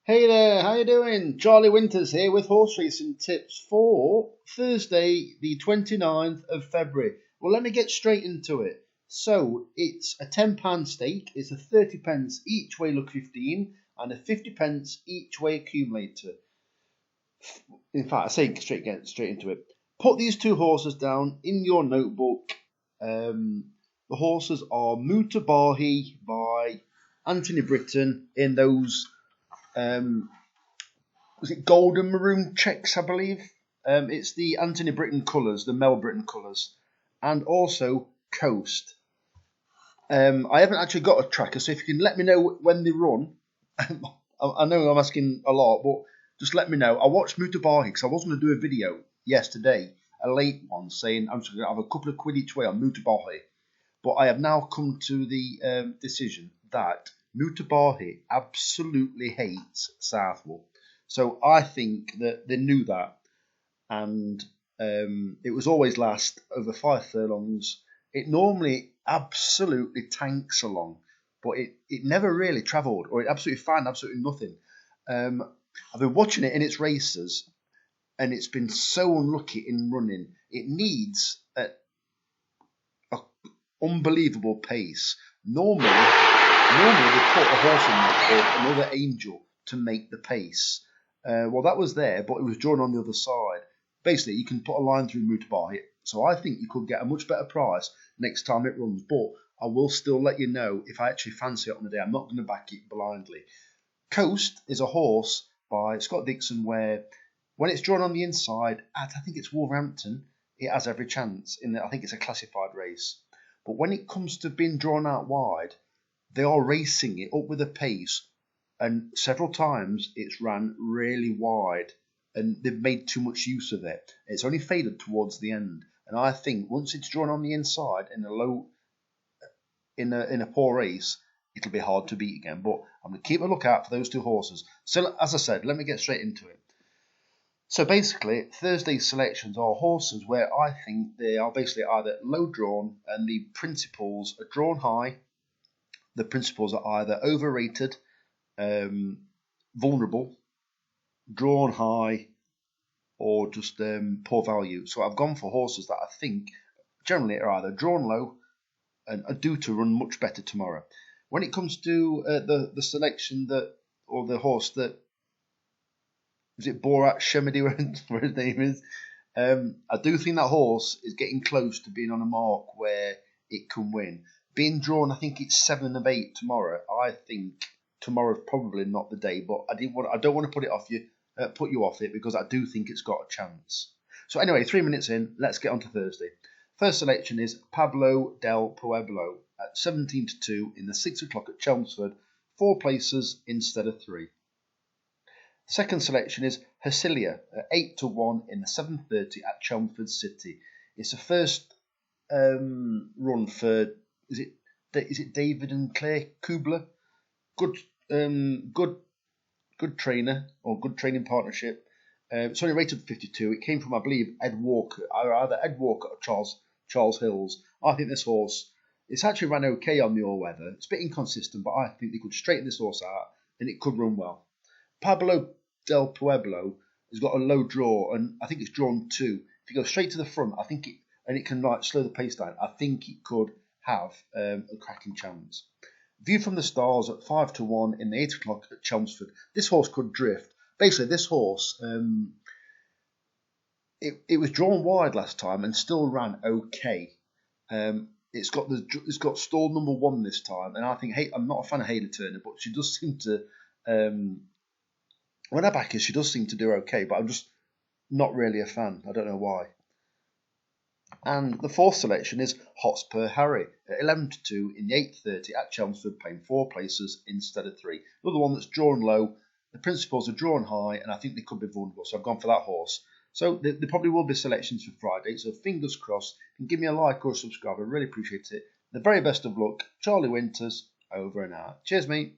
Hey there, how you doing? Charlie Winters here with horse racing tips for Thursday, the 29th of February. Well, let me get straight into it. So, it's a £10 stake, it's a 30 pence each way luck 15 and a 50 pence each way accumulator. In fact, I say straight into it. Put these two horses down in your notebook. The horses are Mutabahi by Anthony Britton in those was it golden maroon checks, I believe. It's the Anthony Britton colours, the Mel Britton colours, and also Coast. I haven't actually got a tracker, so if you can let me know when they run. I know I'm asking a lot, but just let me know. I watched Mutabahi because I was going to do a video yesterday, a late one, saying I'm just going to have a couple of quid each way on Mutabahi. But I have now come to the decision that Mutabahi absolutely hates Southwell. So I think that they knew that, and it was always last over 5 furlongs. It normally absolutely tanks along, but it never really travelled, or it absolutely found absolutely nothing. I've been watching it in its races, and it's been so unlucky in running. It needs a unbelievable pace. Normally they put a horse in there or another angel to make the pace. Well, that was there, but it was drawn on the other side. Basically, you can put a line through Mutabahi, so I think you could get a much better price next time it runs. But I will still let you know if I actually fancy it on the day. I'm not going to back it blindly. Coast is a horse by Scott Dixon where when it's drawn on the inside at, I think it's Wolverhampton, it has every chance. I think it's a classified race. But when it comes to being drawn out wide, they are racing it up with a pace, and several times it's ran really wide, and they've made too much use of it. It's only faded towards the end, and I think once it's drawn on the inside in a poor race, it'll be hard to beat again. But I'm going to keep a lookout for those two horses. So as I said, let me get straight into it. So basically, Thursday's selections are horses where I think they are basically either low drawn and the principals are drawn high. The principals are either overrated, vulnerable, drawn high, or just poor value. So I've gone for horses that I think generally are either drawn low and are due to run much better tomorrow. When it comes to the selection or the horse that, is it Borat Shemedy, where his name is? I do think that horse is getting close to being on a mark where it can win. Being drawn, I think it's 7 of 8 tomorrow. I think tomorrow's probably not the day, but I don't want to put you off it because I do think it's got a chance. So anyway, 3 minutes in, let's get on to Thursday. First selection is Pablo del Pueblo at 17-2 in the 6 o'clock at Chelmsford, 4 places instead of 3. Second selection is Hasilia at 8-1 in the 7:30 at Chelmsford City. It's the first run for is it David and Claire Kubler? Good trainer or good training partnership. It's only rated 52. It came from, I believe, Ed Walker, either Ed Walker or Charles Hills. I think this horse, it's actually ran okay on the all-weather. It's a bit inconsistent, but I think they could straighten this horse out and it could run well. Pablo del Pueblo has got a low draw, and I think it's drawn 2. If you go straight to the front, I think it can like slow the pace down. I think it could have a cracking chance. View from the Stars at 5-1 in the 8 o'clock at Chelmsford. This horse could drift. Basically, this horse, it was drawn wide last time and still ran okay. It's got stall number 1 this time, and I think, hey, I'm not a fan of Hayley Turner, but she does seem to. When I back her, she does seem to do okay, but I'm just not really a fan. I don't know why. And the fourth selection is Hotspur Harry at 11-2 in the 8:30 at Chelmsford, paying 4 places instead of 3. Another one that's drawn low. The principals are drawn high, and I think they could be vulnerable, so I've gone for that horse. So there probably will be selections for Friday, so fingers crossed. You can give me a like or a subscribe. I really appreciate it. The very best of luck. Charlie Winters, over and out. Cheers, mate.